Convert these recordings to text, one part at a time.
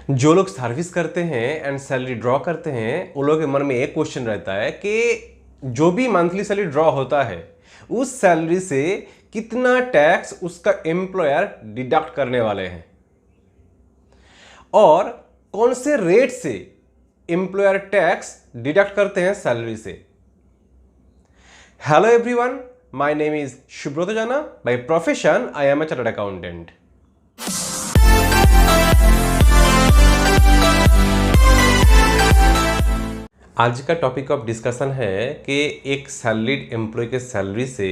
जो लोग सर्विस करते हैं एंड सैलरी ड्रॉ करते हैं उन लोगों के मन में एक क्वेश्चन रहता है कि जो भी मंथली सैलरी ड्रॉ होता है उस सैलरी से कितना टैक्स उसका एम्प्लॉयर डिडक्ट करने वाले हैं और कौन से रेट से एम्प्लॉयर टैक्स डिडक्ट करते हैं सैलरी से। Hello everyone, my name is Subrata Jana. By profession I am a chartered accountant. आज का टॉपिक ऑफ डिस्कशन है कि एक सैलरीड एम्प्लॉय के सैलरी से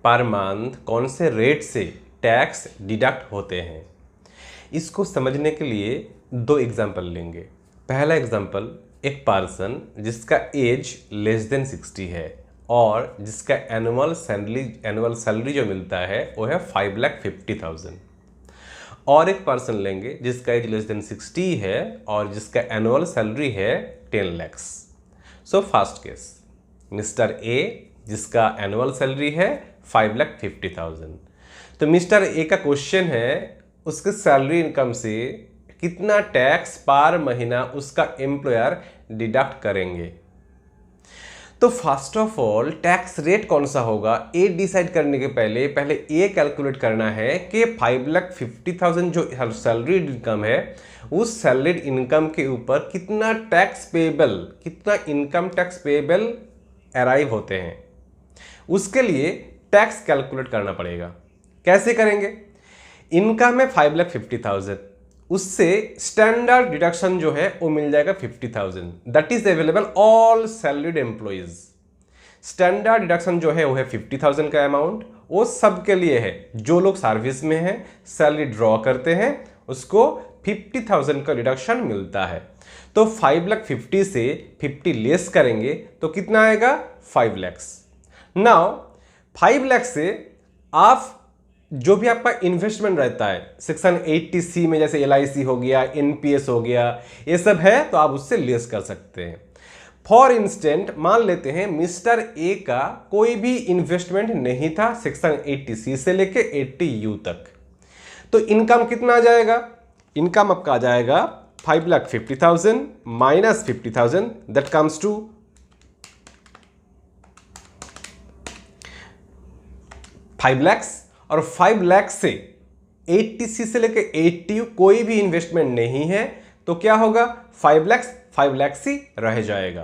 पर मंथ कौन से रेट से टैक्स डिडक्ट होते हैं। इसको समझने के लिए दो एग्जाम्पल लेंगे। पहला एग्जाम्पल, एक पर्सन जिसका एज लेस देन 60 है और जिसका एनुअल सैलरी जो मिलता है वो है 5,50,000। और एक पर्सन लेंगे जिसका एज लेस देन 60 है और जिसका एनुअल सैलरी है 10 lakhs। So first case, mister A जिसका एनुअल सैलरी है 5,50,000। तो मिस्टर ए का क्वेश्चन है उसके सैलरी इनकम से कितना टैक्स पर महीना उसका एम्प्लॉयर डिडक्ट करेंगे। तो first of all tax rate कौन सा होगा ए डिसाइड करने के पहले ए कैलकुलेट करना है कि 5,50,000 जो सैलरी इनकम है उस सैलरीड इनकम के ऊपर कितना टैक्स पेएबल, कितना इनकम टैक्स पेएबल अराइव होते हैं। उसके लिए टैक्स कैलकुलेट करना पड़ेगा। कैसे करेंगे? इनकम है 5,50,000, उससे स्टैंडर्ड डिडक्शन जो है वो मिल जाएगा 50,000। That is available all salaried employees. Standard deduction जो है वो है 50,000 का अमाउंट, वो सब के लिए है। जो लोग सर्विस में हैं, सैलरी ड्रॉ करते हैं, उसको 50,000 का डिडक्शन मिलता है। तो 5,50,000 से 50 लेस करेंगे तो कितना आएगा? 5 lakhs। नाउ 5 lakhs से आप जो भी आपका इन्वेस्टमेंट रहता है सेक्शन 80C में, जैसे LIC हो गया, NPS हो गया, ये सब है तो आप उससे लेस कर सकते हैं। फॉर इंस्टेंट मान लेते हैं मिस्टर ए का कोई भी इन्वेस्टमेंट नहीं था सेक्शन 80C से लेके 80U तक। तो इनकम कितना आ जाएगा? इनकम आपका आ जाएगा 5,50,000 minus 50,000, that comes to 5 lakhs। और 5 lakhs से 80C से लेके 80U कोई भी इन्वेस्टमेंट नहीं है तो क्या होगा? 5 lakhs ही रह जाएगा।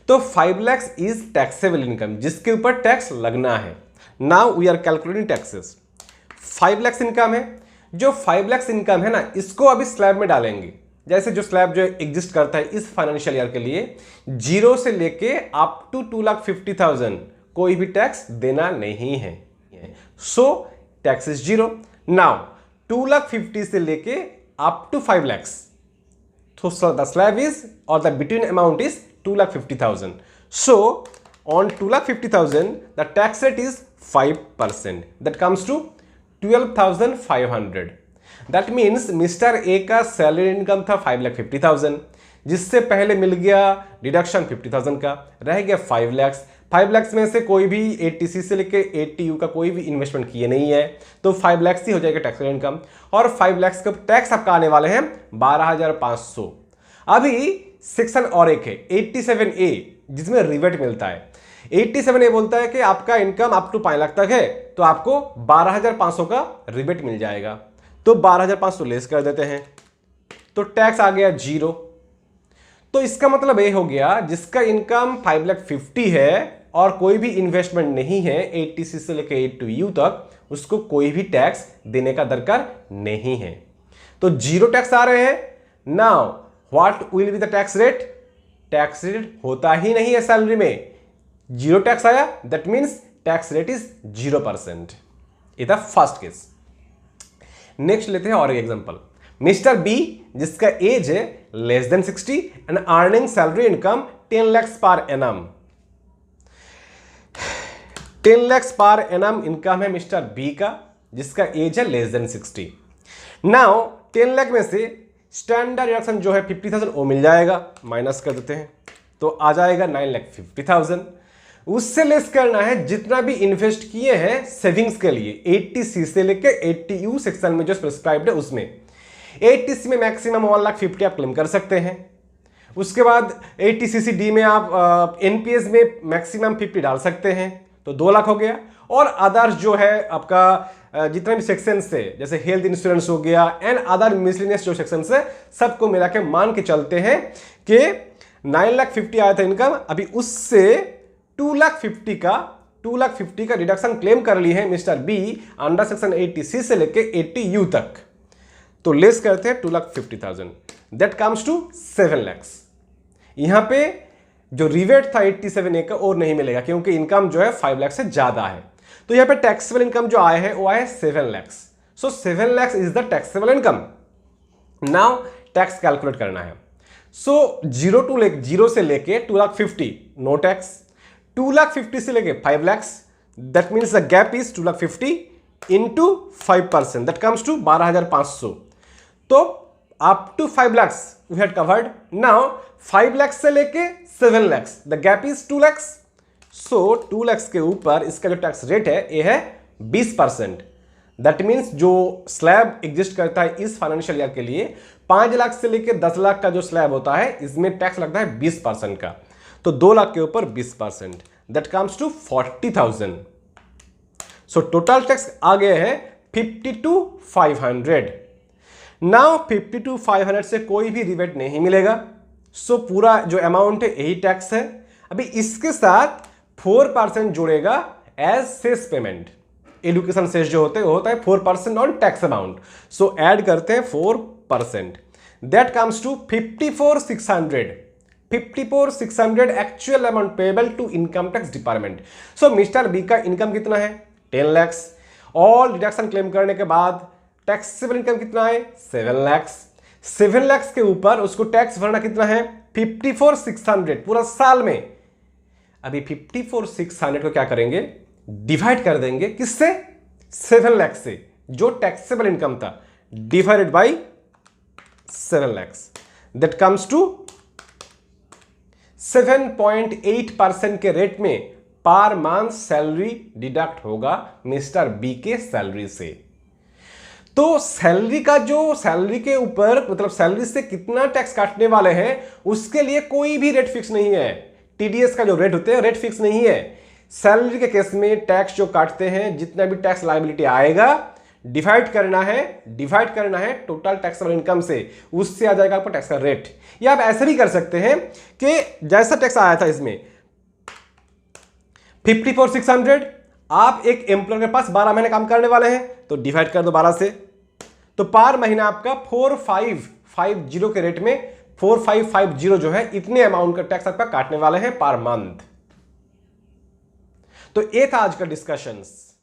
तो 5 lakhs इज टैक्सेबल इनकम जिसके ऊपर टैक्स लगना है। Now we are calculating taxes. 5 lakhs income है। जो 5 lakhs इनकम है ना, इसको अभी स्लैब में डालेंगे। जैसे जो स्लैब जो एग्जिस्ट करता है इस फाइनेंशियल ईयर के लिए 0 से लेके अप टू 2,50,000 कोई भी टैक्स देना नहीं है। So tax is 0। नाउ 2,50,000 से लेके up to 5 lakhs, so the slab is or the between amount is 2,50,000. So on 2,50,000 the tax rate is 5%, that comes to 12,500. That means mister A का salary income था 5,50,000, जिससे पहले मिल गया deduction 50,000 का, रह गया 5 lakhs। 5 lakhs में से कोई भी 80C से लेके 80U का कोई भी इन्वेस्टमेंट किए नहीं है तो 5 lakhs ही हो जाएगा टैक्स इनकम। और 5 lakhs का टैक्स आपका आने वाले हैं 12,500। अभी सेक्शन और एक है 87A जिसमें रिबेट मिलता है। 87A बोलता है कि आपका इनकम अप टू 5 लाख तक है तो आपको 12,500 का रिबेट मिल जाएगा। तो 12,500 लेस कर देते हैं तो टैक्स आ गया 0। तो इसका मतलब ये हो गया जिसका इनकम 5,50,000 है और कोई भी इन्वेस्टमेंट नहीं है 80C से लेकर 80U तक, उसको कोई भी टैक्स देने का दरकार नहीं है। तो 0 टैक्स आ रहे हैं। Now what will be the tax rate? Tax rate होता ही नहीं है सैलरी में। 0 टैक्स आया, that means tax rate is 0%। ये था फर्स्ट केस। नेक्स्ट लेते हैं और एक एग्जांपल। मिस्टर बी जिसका एज है less than 60 and earning salary income 10 lakhs per annum. 10 lakhs per annum income है मिस्टर बी का जिसका एज है लेस देन 60। नाउ 10 लाख में से स्टैंडर्ड डिडक्शन जो है 50,000 वो मिल जाएगा, माइनस कर देते हैं तो आ जाएगा 9,50,000। उससे लेस करना है जितना भी इन्वेस्ट किए हैं सेविंग्स के लिए 80C से लेकर 80U सेक्शन में जो प्रिस्क्राइब्ड है उसमें। ATC में मैक्सिमम 1,50,000 आप क्लेम कर सकते हैं। उसके बाद ATCC-D में आप NPS में मैक्सिमम 50 डाल सकते हैं, तो 2 लाख हो गया। और अदर्स जो है आपका जितने भी सेक्शन से, जैसे हेल्थ इंश्योरेंस हो गया एंड अदर मिसलेनियस जो सेक्शन है, सबको मिला के मान के चलते हैं कि 9,50,000 आया था इनकम, अभी उससे 2,50,000 का डिडक्शन क्लेम कर ली है mister be under section 80C से लेके 80U तक। तो लेस करते हैं 2,50,000, दैट कम्स टू 7 लाख। यहां पे जो रिवेट था 87A का और नहीं मिलेगा क्योंकि इनकम जो है 5 लाख से ज्यादा है। तो यहां पे टैक्सेबल इनकम जो आया है वो आया है 7 लाख। सो 7 lakh is the taxable income. Now tax calculate करना है। सो 0 से लेके 2,50,000 नो टैक्स, 2,50,000 से लेके 5 lakh, that means the gap is 2,50,000 into 5%, that comes to 12,500। तो up to 5 lakh we had covered. Now 5 lakh से लेके 7 lakh, the gap is 2 lakh. So 2 lakh के ऊपर इसका जो टैक्स रेट है ये है 20%। दैट मीन्स जो स्लैब एग्जिस्ट करता है इस फाइनेंशियल ईयर के लिए 5 लाख से लेकर 10 लाख का जो स्लैब होता है इसमें टैक्स लगता है 20% का। तो 2 लाख के ऊपर 20%, that comes to 40,000। So total tax आ गया है 52,500। नाउ 52,500 से कोई भी रिबेट नहीं मिलेगा। सो पूरा जो अमाउंट है यही टैक्स है। अभी इसके साथ 4% जुड़ेगा as cess payment. Education cess जो होते हैं वो होता है 4% on tax amount. So add करते हैं 4%, that comes to 54,600। 54,600 actual amount payable to income tax department. So mister B का इनकम कितना है 10 लाख। ऑल डिडक्शन क्लेम करने के बाद टैक्सेबल इनकम कितना है 7 लाख। 7 लाख के ऊपर उसको टैक्स भरना कितना है 54,600 पूरा साल में। अभी 54,600 को क्या करेंगे, डिवाइड कर देंगे किससे, 7 लाख से, जो टैक्सेबल इनकम था, divided by 7 lakh, that comes to 7.8% के रेट में पर मंथ सैलरी डिडक्ट होगा मिस्टर बी के सैलरी से। तो सैलरी का जो सैलरी के ऊपर मतलब सैलरी से कितना टैक्स काटने वाले हैं उसके लिए कोई भी रेट फिक्स नहीं है। टीडीएस का जो रेट होते हैं रेट फिक्स नहीं है। सैलरी के केस में टैक्स जो काटते हैं, जितना भी टैक्स लायबिलिटी आएगा डिवाइड करना है टोटल टैक्सेबल इनकम से, उससे आ जाएगा आपको टैक्स का रेट। या आप ऐसे भी कर सकते हैं कि जैसा टैक्स आया था इसमें 54,600, आप एक एम्प्लॉयर के पास 12 महीने काम करने वाले हैं तो डिवाइड कर दो 12 से, तो पर महीना आपका 4,550 के रेट में 4,550 जो है इतने अमाउंट का टैक्स आपका काटने वाले हैं पर मंथ। तो ये था आज का डिस्कशंस।